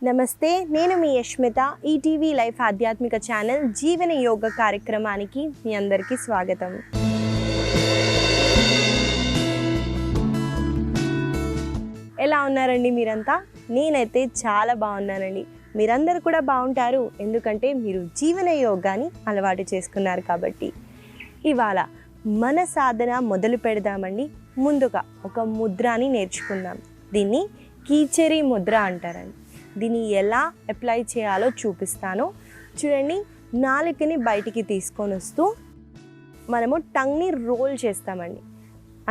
నమస్తే, నేను మీ యష్మిత. ETV life ఆధ్యాత్మిక ఛానల్ జీవన యోగ కార్యక్రమానికి మీ అందరికీ స్వాగతం. ఎలా ఉన్నారండి మీరంతా? నేనైతే చాలా బాగున్నానండి. మీరందరూ కూడా బాగుంటారు, ఎందుకంటే మీరు జీవన యోగాని అలవాటు చేసుకున్నారు కాబట్టి. ఇవాళ మన సాధన మొదలు పెడదామండి. ముందుగా ఒక ముద్రని నేర్చుకుందాం. దీన్ని కీచరీ ముద్ర అంటారండి. దీన్ని ఎలా అప్లై చేయాలో చూపిస్తాను. చూడండి, నాలుకని బయటికి తీసుకొని వస్తూ మనము టంగ్ని రోల్ చేస్తామండి.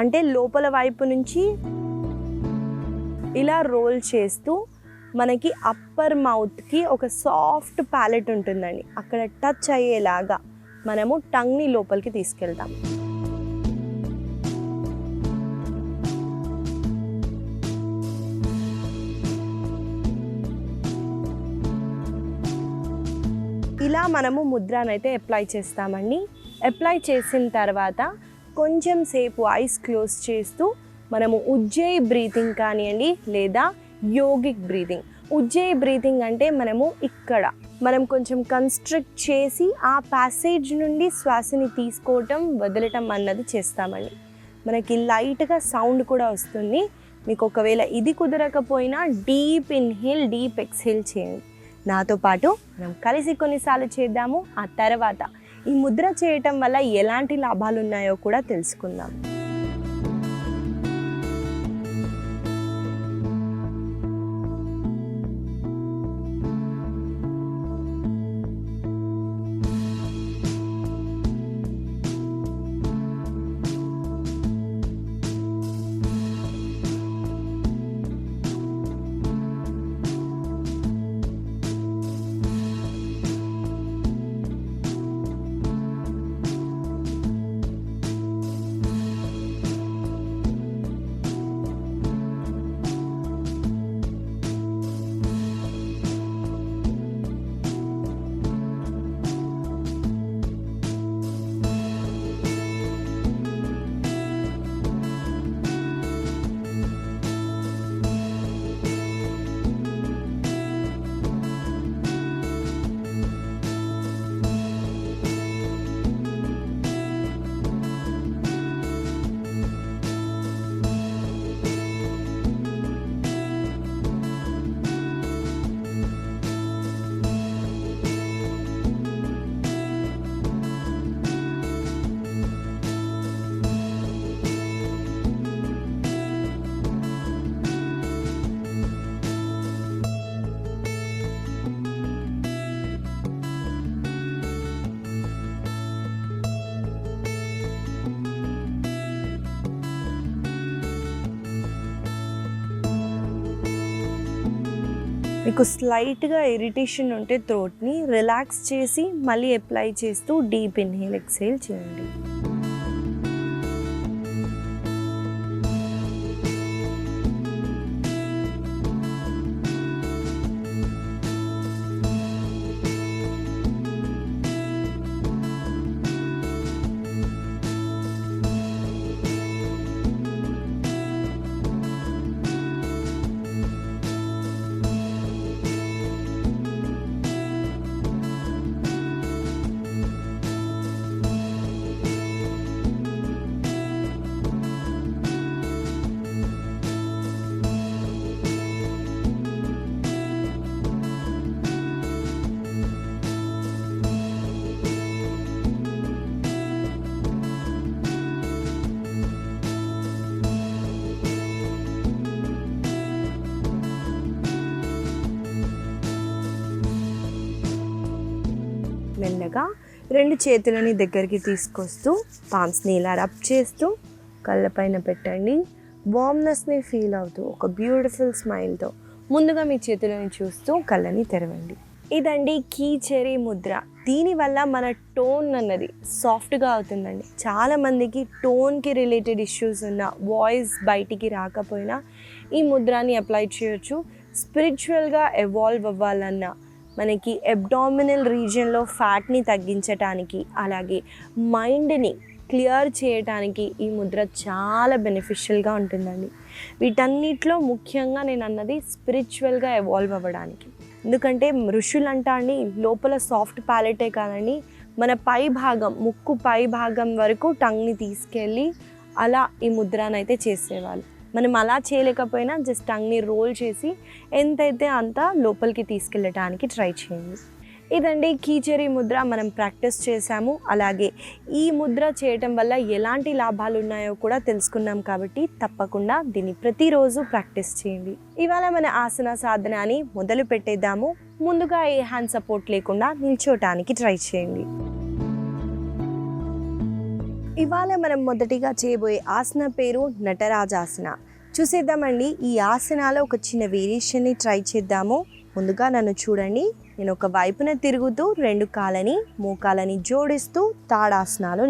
అంటే లోపల వైపు నుంచి ఇలా రోల్ చేస్తూ మనకి అప్పర్ మౌత్కి ఒక సాఫ్ట్ ప్యాలెట్ ఉంటుందండి, అక్కడ టచ్ అయ్యేలాగా మనము టంగ్ని లోపలికి తీసుకెళ్తాం. ఇలా మనము ముద్రనైతే అప్లై చేస్తామండి. అప్లై చేసిన తర్వాత కొంచెం సేపు ఐస్ క్లోజ్ చేస్తూ మనము ఉజ్జయి బ్రీతింగ్ కానివ్వండి లేదా యోగిక్ బ్రీతింగ్. ఉజ్జయి బ్రీతింగ్ అంటే మనం కొంచెం కన్స్ట్రక్ట్ చేసి ఆ ప్యాసేజ్ నుండి శ్వాసని తీసుకోవటం వదలటం అన్నది చేస్తామండి. మనకి లైట్గా సౌండ్ కూడా వస్తుంది. మీకు ఒకవేళ ఇది కుదరకపోయినా డీప్ ఇన్హేల్ డీప్ ఎక్స్హేల్ చేయండి. నాతో పాటు మనం కలిసి కొన్నిసార్లు చేద్దాము. ఆ తర్వాత ఈ ముద్ర చేయటం వల్ల ఎలాంటి లాభాలు ఉన్నాయో కూడా తెలుసుకుందాం. మీకు స్లైట్గా ఇరిటేషన్ ఉంటే థ్రోట్ని రిలాక్స్ చేసి మళ్ళీ అప్లై చేస్తూ డీప్ ఇన్హేల్ ఎక్స్హేల్ చేయండి. మెల్లగా రెండు చేతులని దగ్గరికి తీసుకొస్తూ పామ్స్ని ఇలా రబ్ చేస్తూ కళ్ళపైన పెట్టండి. వార్మ్నెస్ని ఫీల్ అవుతూ ఒక బ్యూటిఫుల్ స్మైల్తో ముందుగా మీ చేతులని చూస్తూ కళ్ళని తెరవండి. ఇదండి కీచరీ ముద్ర. దీనివల్ల మన టోన్ అన్నది సాఫ్ట్గా అవుతుందండి. చాలామందికి టోన్కి రిలేటెడ్ ఇష్యూస్ ఉన్న, వాయిస్ బయటికి రాకపోయినా ఈ ముద్రని అప్లై చేయొచ్చు. స్పిరిచువల్గా ఎవాల్వ్ అవ్వాలన్నా, మనకి అబ్డామినల్ రీజియన్లో ఫ్యాట్ని తగ్గించటానికి, అలాగే మైండ్ని క్లియర్ చేయడానికి ఈ ముద్ర చాలా బెనిఫిషియల్గా ఉంటుందండి. వీటన్నిటిలో ముఖ్యంగా నేను అన్నది స్పిరిచువల్గా ఎవాల్వ్ అవ్వడానికి. ఎందుకంటే ఋషులంటా అండి లోపల సాఫ్ట్ ప్యాలెటే కాదండి, మన పై భాగం ముక్కు పై భాగం వరకు టంగ్ని తీసుకెళ్ళి అలా ఈ ముద్రనైతే చేసేవాళ్ళు. మనం అలా చేయలేకపోయినా జస్ట్ టంగ్ని రోల్ చేసి ఎంతైతే అంత లోపలికి తీసుకెళ్ళటానికి ట్రై చేయండి. ఇదండి కీచరీ ముద్ర మనం ప్రాక్టీస్ చేసాము. అలాగే ఈ ముద్ర చేయటం వల్ల ఎలాంటి లాభాలు ఉన్నాయో కూడా తెలుసుకున్నాం కాబట్టి తప్పకుండా దీన్ని ప్రతిరోజు ప్రాక్టీస్ చేయండి. ఇవాళ మన ఆసన సాధనని మొదలు పెట్టేద్దాము. ముందుగా ఏ హ్యాండ్ సపోర్ట్ లేకుండా నిల్చోటానికి ట్రై చేయండి. ఇవాళ మనం మొదటిగా చేయబోయే ఆసన పేరు నటరాజాసన. చూసేద్దామండి. ఈ ఆసనాలో ఒక చిన్న వేరియేషన్ని ట్రై చేద్దాము. ముందుగా నన్ను చూడండి. నేను ఒక వైపున తిరుగుతూ 2 కాళ్ళని మోకాలని జోడిస్తూ తాడాసనాలో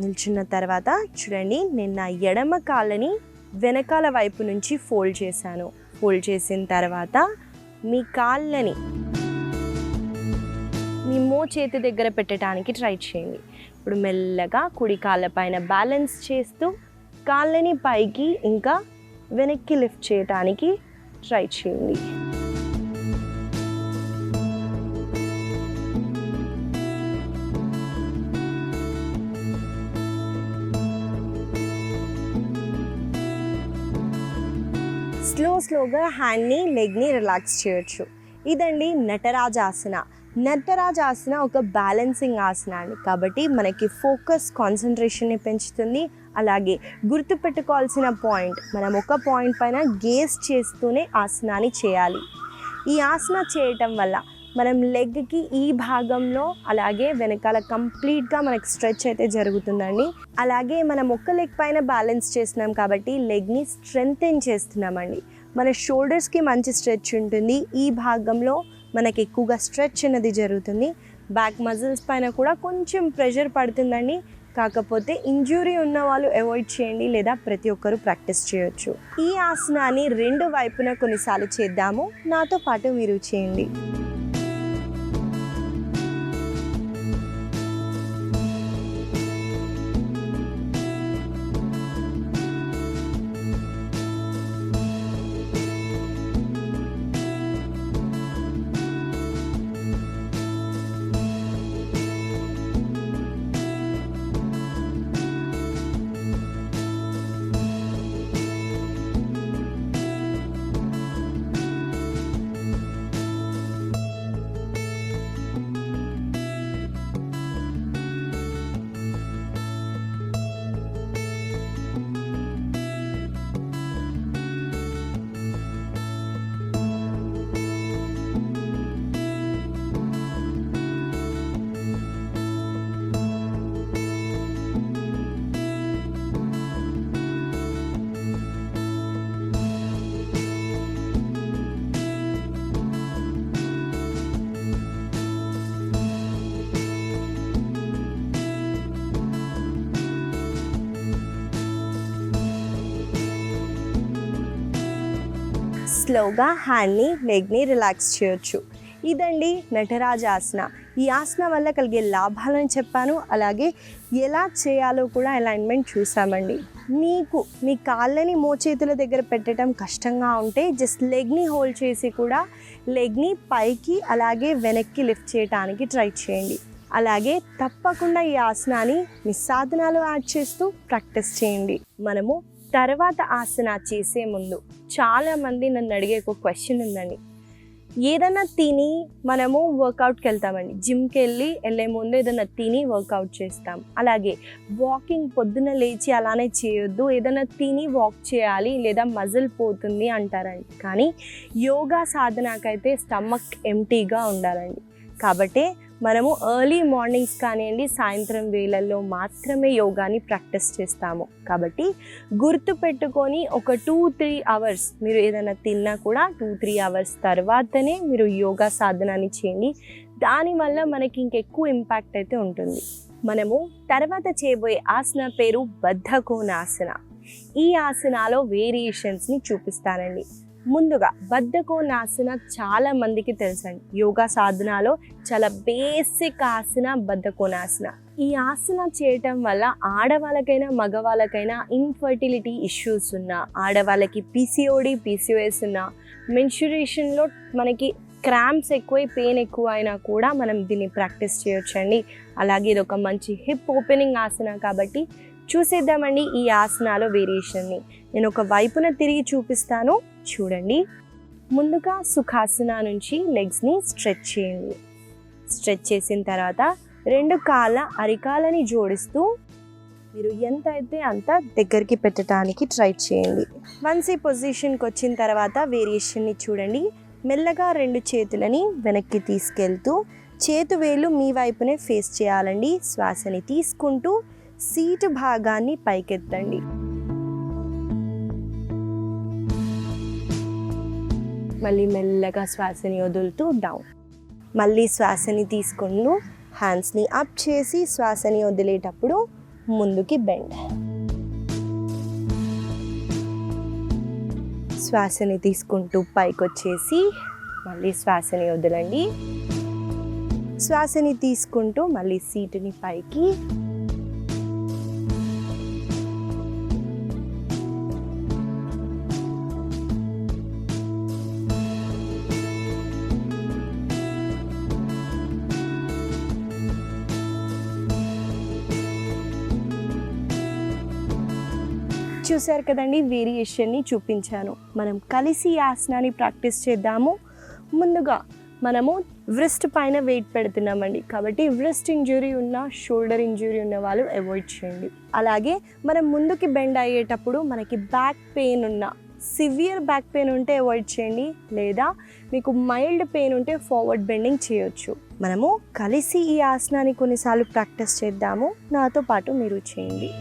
నిల్చున్న తర్వాత చూడండి, నేను నా ఎడమ కాళ్ళని వెనకాల వైపు నుంచి ఫోల్డ్ చేశాను. ఫోల్డ్ చేసిన తర్వాత మీ కాళ్ళని మీ చేతి దగ్గర పెట్టడానికి ట్రై చేయండి. ఇప్పుడు మెల్లగా కుడి కాళ్ళ పైన బ్యాలెన్స్ చేస్తూ కాళ్ళని పైకి ఇంకా వెనక్కి లిఫ్ట్ చేయడానికి ట్రై చేయండి. స్లోగా హ్యాండ్ని లెగ్ని రిలాక్స్ చేయొచ్చు. ఇదండి నటరాజాసన. నటరాజాసన ఒక బ్యాలెన్సింగ్ ఆసన అండి. కాబట్టి మనకి ఫోకస్ కాన్సన్ట్రేషన్ని పెంచుతుంది. అలాగే గుర్తుపెట్టుకోవాల్సిన పాయింట్, మనం ఒక పాయింట్ పైన గేజ్ చేస్తూనే ఆసనాన్ని చేయాలి. ఈ ఆసన చేయటం వల్ల మనం లెగ్కి ఈ భాగంలో అలాగే వెనకాల కంప్లీట్గా మనకి స్ట్రెచ్ అయితే జరుగుతుందండి. అలాగే మనం ఒక్క లెగ్ పైన బ్యాలెన్స్ చేస్తున్నాం కాబట్టి లెగ్ని స్ట్రెంగ్తెన్ చేస్తున్నామండి. మన షోల్డర్స్కి మంచి స్ట్రెచ్ ఉంటుంది. ఈ భాగంలో మనకి ఎక్కువగా స్ట్రెచ్ అనేది జరుగుతుంది. బ్యాక్ మజిల్స్ పైన కూడా కొంచెం ప్రెషర్ పడుతుందండి. కాకపోతే ఇంజ్యూరీ ఉన్న వాళ్ళు అవాయిడ్ చేయండి, లేదా ప్రతి ఒక్కరూ ప్రాక్టీస్ చేయొచ్చు. ఈ ఆసనాన్ని 2 వైపున కొన్నిసార్లు చేద్దాము. నాతో పాటు మీరు చేయండి. స్లోగా హ్యాండ్ని లెగ్ని రిలాక్స్ చేయొచ్చు. ఇదండి నటరాజాసన. ఈ ఆసన వల్ల కలిగే లాభాలని చెప్పాను. అలాగే ఎలా చేయాలో కూడా అలైన్మెంట్ చూసామండి. మీకు మీ కాళ్ళని మోచేతుల దగ్గర పెట్టడం కష్టంగా ఉంటే జస్ట్ లెగ్ని హోల్డ్ చేసి కూడా లెగ్ని పైకి అలాగే వెనక్కి లిఫ్ట్ చేయడానికి ట్రై చేయండి. అలాగే తప్పకుండా ఈ ఆసనాన్ని మీ సాధనాలు యాడ్ చేస్తూ ప్రాక్టీస్ చేయండి. మనము తర్వాత ఆసన చేసే ముందు చాలామంది నన్ను అడిగే ఒక క్వశ్చన్ ఉందండి. ఏదైనా తిని మనము వర్కౌట్కి వెళ్తామండి. జిమ్కి వెళ్ళే ముందు ఏదైనా తిని వర్కౌట్ చేస్తాం. అలాగే వాకింగ్ పొద్దున లేచి అలానే చేయొద్దు, ఏదైనా తిని వాక్ చేయాలి లేదా మజిల్ పోతుంది అంటారండి. కానీ యోగా సాధనకైతే స్టమక్ ఎంటీగా ఉండాలండి. కాబట్టి మనము ఎర్లీ మార్నింగ్స్ కానివ్వండి, సాయంత్రం వేళల్లో మాత్రమే యోగాని ప్రాక్టీస్ చేస్తాము. కాబట్టి గుర్తుపెట్టుకొని ఒక 2-3 అవర్స్ మీరు ఏదైనా తిన్నా కూడా 2-3 అవర్స్ తర్వాతనే మీరు యోగా సాధనాన్ని చేయండి. దానివల్ల మనకి ఇంకెక్కువ ఇంపాక్ట్ అయితే ఉంటుంది. మనము తర్వాత చేయబోయే ఆసన పేరు బద్ధకోణాసన. ఈ ఆసనాలో వేరియేషన్స్ని చూపిస్తానండి. ముందుగా బద్ధకోణాసన చాలా మందికి తెలుసండి. యోగా సాధనలో చాలా బేసిక్ ఆసన బద్ధకోణాసన. ఈ ఆసన చేయటం వల్ల ఆడవాళ్ళకైనా మగవాళ్ళకైనా ఇన్ఫర్టిలిటీ ఇష్యూస్ ఉన్న, ఆడవాళ్ళకి PCOD PCOS ఉన్న, మెన్స్ట్రుయేషన్లో మనకి క్రాంప్స్ ఎక్కువై పెయిన్ ఎక్కువ అయినా కూడా మనం దీన్ని ప్రాక్టీస్ చేయొచ్చండి. అలాగే ఇది ఒక మంచి హిప్ ఓపెనింగ్ ఆసన కాబట్టి చూసేద్దామండి ఈ ఆసనాలో వేరియేషన్ని. నేను ఒక వైపున తిరిగి చూపిస్తాను, చూడండి. ముందుగా సుఖాసన నుంచి లెగ్స్ని స్ట్రెచ్ చేయండి. స్ట్రెచ్ చేసిన తర్వాత 2 కాళ్ళ అరికాలని జోడిస్తూ మీరు ఎంత అయితే అంత దగ్గరికి పెట్టడానికి ట్రై చేయండి. వన్స్ ఈ పొజిషన్కి వచ్చిన తర్వాత వేరియేషన్ని చూడండి. మెల్లగా 2 చేతులని వెనక్కి తీసుకెళ్తూ చేతు వేళ్ళు మీ వైపునే ఫేస్ చేయాలండి. శ్వాసని తీసుకుంటూ సీటు భాగాన్ని పైకెత్తండి. మళ్ళీ మెల్లగా శ్వాసని వదులుతూ డౌన్. మళ్ళీ శ్వాసని తీసుకుంటూ హ్యాండ్స్ని అప్ చేసి శ్వాసని వదిలేటప్పుడు ముందుకి బెండ్. శ్వాసని తీసుకుంటూ పైకి వచ్చేసి మళ్ళీ శ్వాసని వదలండి. శ్వాసని తీసుకుంటూ మళ్ళీ సీటుని పైకి. చూసారు కదండి, వేరియేషన్ని చూపించాను. మనం కలిసి ఈ ఆసనాన్ని ప్రాక్టీస్ చేద్దాము. ముందుగా మనము వ్రిస్ట్ పైన వెయిట్ పెడుతున్నామండి, కాబట్టి వ్రిస్ట్ ఇంజురీ ఉన్న, షోల్డర్ ఇంజురీ ఉన్న వాళ్ళు అవాయిడ్ చేయండి. అలాగే మనం ముందుకి బెండ్ అయ్యేటప్పుడు మనకి బ్యాక్ పెయిన్ ఉన్న, సివియర్ బ్యాక్ పెయిన్ ఉంటే అవాయిడ్ చేయండి, లేదా మీకు మైల్డ్ పెయిన్ ఉంటే ఫార్వర్డ్ బెండింగ్ చేయొచ్చు. మనము కలిసి ఈ ఆసనాన్ని కొన్నిసార్లు ప్రాక్టీస్ చేద్దాము. నాతో పాటు మీరు చేయండి.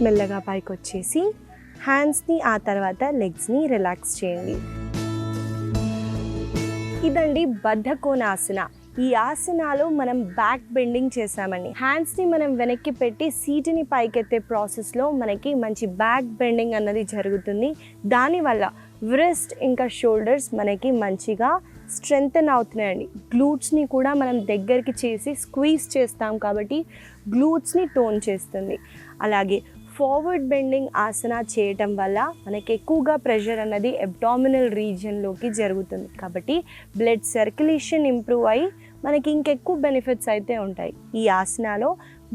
మెల్లగా పైకి వచ్చేసి హ్యాండ్స్ని, ఆ తర్వాత లెగ్స్ని రిలాక్స్ చేయండి. ఇదండి బద్ధకోణాసన. ఈ ఆసనాలో మనం బ్యాక్ బెండింగ్ చేసామండి. హ్యాండ్స్ని మనం వెనక్కి పెట్టి సీటుని పైకెత్తే ప్రాసెస్లో మనకి మంచి బ్యాక్ బెండింగ్ అన్నది జరుగుతుంది. దానివల్ల వ్రిస్ట్ ఇంకా షోల్డర్స్ మనకి మంచిగా స్ట్రెంగ్తెన్ అవుతున్నాయండి. గ్లూట్స్ని కూడా మనం దగ్గరికి చేసి స్క్వీజ్ చేస్తాం కాబట్టి గ్లూట్స్ని టోన్ చేస్తుంది. అలాగే ఫార్వర్డ్ బెండింగ్ ఆసన చేయటం వల్ల మనకి ఎక్కువగా ప్రెషర్ అన్నది అబ్డామినల్ రీజియన్లోకి జరుగుతుంది. కాబట్టి బ్లడ్ సర్క్యులేషన్ ఇంప్రూవ్ అయ్యి మనకి ఇంకెక్కువ బెనిఫిట్స్ అయితే ఉంటాయి. ఈ ఆసనాలో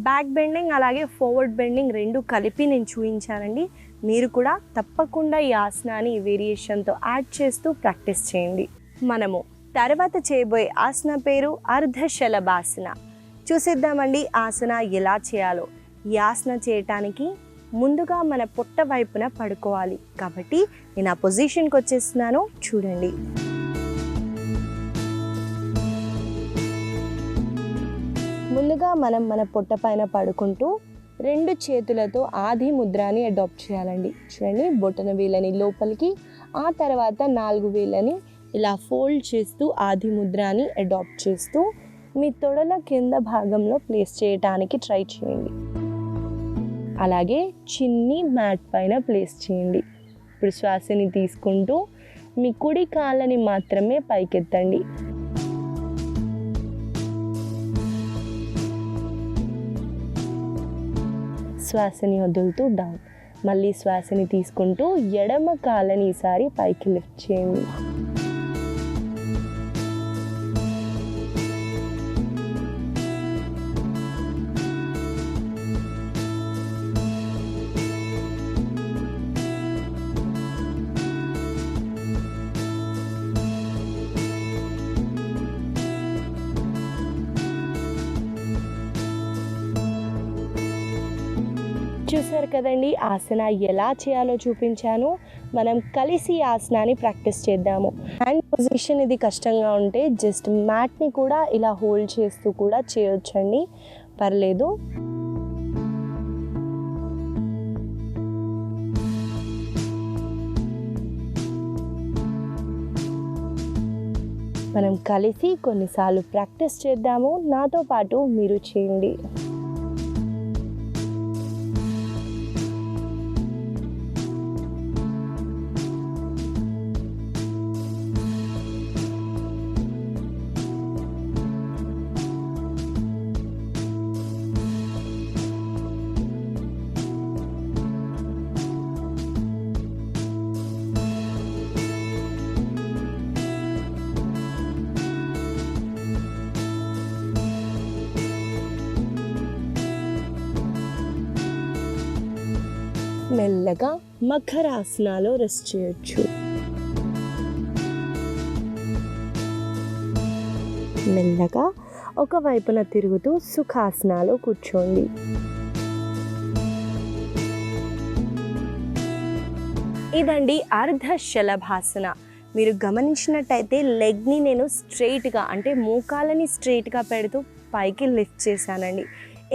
బ్యాక్ బెండింగ్ అలాగే ఫార్వర్డ్ బెండింగ్ 2 కలిపి నేను చూపించానండి. మీరు కూడా తప్పకుండా ఈ ఆసనాన్ని వేరియేషన్తో యాడ్ చేస్తూ ప్రాక్టీస్ చేయండి. మనము తర్వాత చేయబోయే ఆసన పేరు అర్ధశలభాసన. చూసేద్దామండి ఆసన ఎలా చేయాలో. ఈ ఆసన చేయటానికి ముందుగా మన పొట్ట వైపున పడుకోవాలి. కాబట్టి నేను ఆ పొజిషన్కి వచ్చేస్తున్నాను, చూడండి. ముందుగా మనం మన పొట్ట పైన పడుకుంటూ 2 చేతులతో ఆది ముద్రాని అడాప్ట్ చేయాలండి. చూడండి, బొటన వేళ్ళని లోపలికి, ఆ తర్వాత 4 వేళ్ళని ఇలా ఫోల్డ్ చేస్తూ ఆది ముద్రాని అడాప్ట్ చేస్తూ మీ తొడల కింద భాగంలో ప్లేస్ చేయడానికి ట్రై చేయండి. అలాగే చిన్ని మ్యాట్ పైన ప్లేస్ చేయండి. ఇప్పుడు శ్వాసని తీసుకుంటూ మీ కుడి కాళ్ళని మాత్రమే పైకెత్తండి. శ్వాసని వదులుతూ డౌన్. మళ్ళీ శ్వాసని తీసుకుంటూ ఎడమ కాళ్ళని ఈసారి పైకి లిఫ్ట్ చేయండి. చూసారు కదండి, ఆసన ఎలా చేయాలో చూపించాను. మనం కలిసి ఆసనాన్ని ప్రాక్టీస్ చేద్దాము. హ్యాండ్ పొజిషన్ ఇది కష్టంగా ఉంటే జస్ట్ మ్యాట్ని కూడా ఇలా హోల్డ్ చేస్తూ కూడా చేయొచ్చండి, పర్లేదు. మనం కలిసి కొన్నిసార్లు ప్రాక్టీస్ చేద్దాము. నాతో పాటు మీరు చేయండి. మెల్లగా మకరాసనాలో రెస్ట్ చేయొచ్చు. మెల్లగా ఒకవైపున తిరుగుతూ సుఖాసనాలో కూర్చోండి. ఇదండి అర్ధ శలభాసన. మీరు గమనించినట్టయితే లెగ్ని నేను స్ట్రెయిట్గా అంటే మోకాలని స్ట్రెయిట్గా పెడుతూ పైకి లిఫ్ట్ చేశానండి.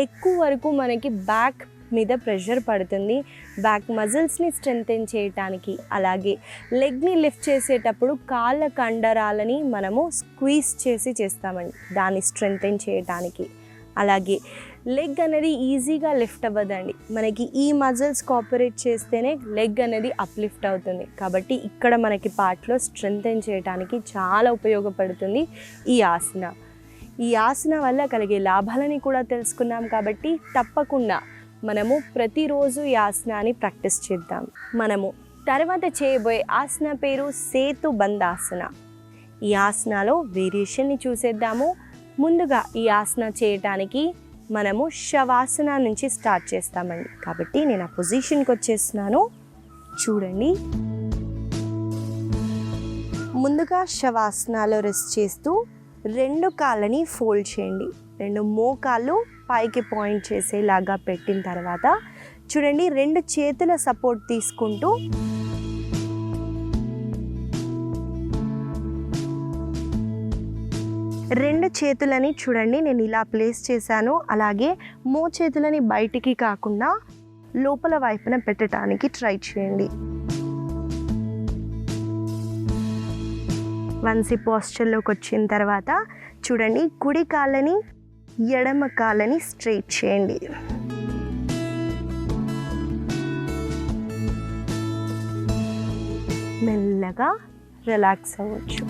ఎక్కువ వరకు మనకి బ్యాక్ మీద ప్రెషర్ పడుతుంది, బ్యాక్ మజిల్స్ని స్ట్రెంథెన్ చేయటానికి. అలాగే లెగ్ని లిఫ్ట్ చేసేటప్పుడు కాళ్ళ కండరాలని మనము స్క్వీజ్ చేసి చేస్తామండి, దాన్ని స్ట్రెంథెన్ చేయటానికి. అలాగే లెగ్ అనేది ఈజీగా లిఫ్ట్ అవ్వదండి, మనకి ఈ మజిల్స్ కోఆపరేట్ చేస్తేనే లెగ్ అనేది అప్లిఫ్ట్ అవుతుంది. కాబట్టి ఇక్కడ మనకి పార్ట్లో స్ట్రెంథెన్ చేయడానికి చాలా ఉపయోగపడుతుంది ఈ ఆసన. ఈ ఆసన వల్ల కలిగే లాభాలని కూడా తెలుసుకున్నాం. కాబట్టి తప్పకుండా మనము ప్రతిరోజు ఈ ఆసనాన్ని ప్రాక్టీస్ చేద్దాం. మనము తర్వాత చేయబోయే ఆసన పేరు సేతు బంధాసన. ఈ ఆసనలో వేరియేషన్ని చూసేద్దాము. ముందుగా ఈ ఆసన చేయటానికి మనము శవాసన నుంచి స్టార్ట్ చేస్తామండి. కాబట్టి నేను ఆ పొజిషన్కి వచ్చేస్తున్నాను, చూడండి. ముందుగా శవాసనలో రెస్ట్ చేస్తూ రెండు కాళ్ళని ఫోల్డ్ చేయండి. రెండు మోకాళ్ళు పైకి పాయింట్ చేసేలాగా పెట్టిన తర్వాత చూడండి, రెండు చేతుల సపోర్ట్ తీసుకుంటూ రెండు చేతులని చూడండి నేను ఇలా ప్లేస్ చేశాను. అలాగే చేతులని బయటికి కాకుండా లోపల వైపున పెట్టడానికి ట్రై చేయండి. వన్స్ ఈ పోస్చర్లోకి వచ్చిన తర్వాత చూడండి, కుడి కాళ్ళని ఎడమ కాళ్ళని స్ట్రైట్ చేయండి. మెల్లగా రిలాక్స్ అవ్వచ్చు.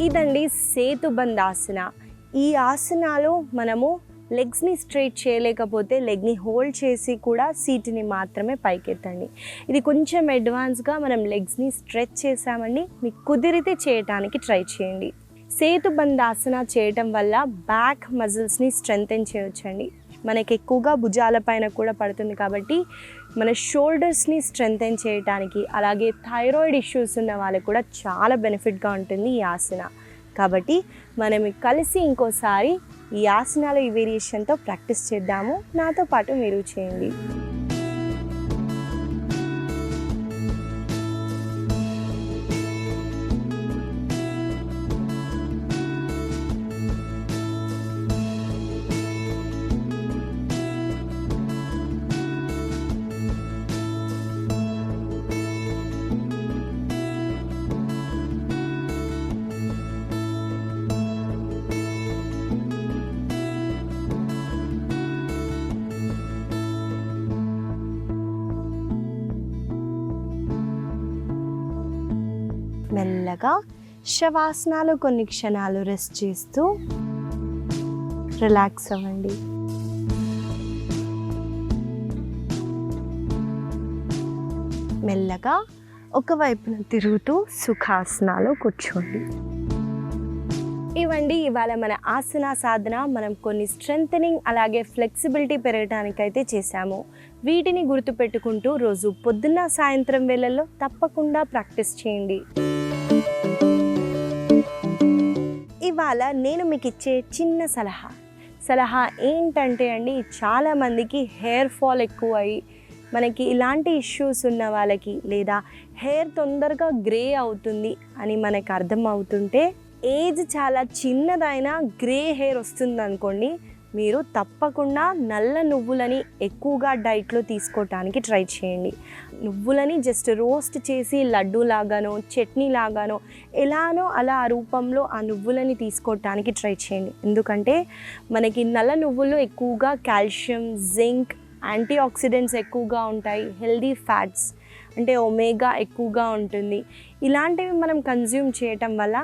ఇదండి సేతుబంధాసన. ఈ ఆసనాలో మనము లెగ్స్ని స్ట్రైట్ చేయలేకపోతే లెగ్ని హోల్డ్ చేసి కూడా సీట్ని మాత్రమే పైకెత్తండి. ఇది కొంచెం అడ్వాన్స్గా మనం లెగ్స్ని స్ట్రెచ్ చేసామండి. మీకు కుదిరితే చేయటానికి ట్రై చేయండి. సేతుబంధాసన చేయటం వల్ల బ్యాక్ మజిల్స్ని స్ట్రెంథెన్ చేయొచ్చండి. మనకి ఎక్కువగా భుజాల పైన కూడా పడుతుంది కాబట్టి మన షోల్డర్స్ని స్ట్రెంథెన్ చేయటానికి, అలాగే థైరాయిడ్ ఇష్యూస్ ఉన్న వాళ్ళకి కూడా చాలా బెనిఫిట్గా ఉంటుంది ఈ ఆసన. కాబట్టి మనం కలిసి ఇంకోసారి ఈ ఆసనాలు ఈ వేరియేషన్తో ప్రాక్టీస్ చేద్దాము. నాతో పాటు మీరు చేయండి. మెల్లగా శవాసనాలు కొన్ని క్షణాలు రెస్ట్ చేస్తూ రిలాక్స్ అవ్వండి. మెల్లగా ఒకవైపున తిరుగుతూ సుఖాసనాలు కూర్చోండి. ఇవండి ఇవాళ మన ఆసన సాధన. మనం కొన్ని స్ట్రెంథనింగ్ అలాగే ఫ్లెక్సిబిలిటీ పెరగడానికైతే చేశాము. వీటిని గుర్తుపెట్టుకుంటూ రోజు పొద్దున్న సాయంత్రం వేళల్లో తప్పకుండా ప్రాక్టీస్ చేయండి. ఇవాళ నేను మీకు ఇచ్చే చిన్న సలహా ఏంటంటే అండి, చాలామందికి హెయిర్ ఫాల్ ఎక్కువ అయ్యి మనకి ఇలాంటి ఇష్యూస్ ఉన్న వాళ్ళకి, లేదా హెయిర్ తొందరగా గ్రే అవుతుంది అని మనకు అర్థం అవుతుంటే, ఏజ్ చాలా చిన్నదైనా గ్రే హెయిర్ వస్తుంది అనుకోండి, మీరు తప్పకుండా నల్ల నువ్వులని ఎక్కువగా డైట్లో తీసుకోవటానికి ట్రై చేయండి. నువ్వులని జస్ట్ రోస్ట్ చేసి లడ్డు లాగానో చట్నీ లాగానో ఎలానో అలా ఆ రూపంలో ఆ నువ్వులని తీసుకోవటానికి ట్రై చేయండి. ఎందుకంటే మనకి నల్ల నువ్వుల్లో ఎక్కువగా కాల్షియం, జింక్, యాంటీ ఆక్సిడెంట్స్ ఎక్కువగా ఉంటాయి. హెల్దీ ఫ్యాట్స్ అంటే ఒమేగా ఎక్కువగా ఉంటుంది. ఇలాంటివి మనం కన్జ్యూమ్ చేయటం వల్ల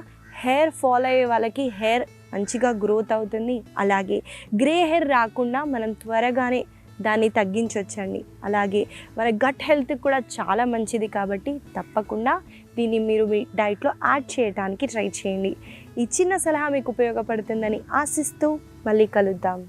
హెయిర్ ఫాల్ అయ్యే వాళ్ళకి హెయిర్ మంచిగా గ్రోత్ అవుతుంది. అలాగే గ్రే హెయిర్ రాకుండా మనం త్వరగానే దాన్ని తగ్గించవచ్చండి. అలాగే మన గట్ హెల్త్ కూడా చాలా మంచిది కాబట్టి తప్పకుండా దీన్ని మీరు మీ డైట్లో యాడ్ చేయడానికి ట్రై చేయండి. ఈ చిన్న సలహా మీకు ఉపయోగపడుతుందని ఆశిస్తూ మళ్ళీ కలుద్దాం.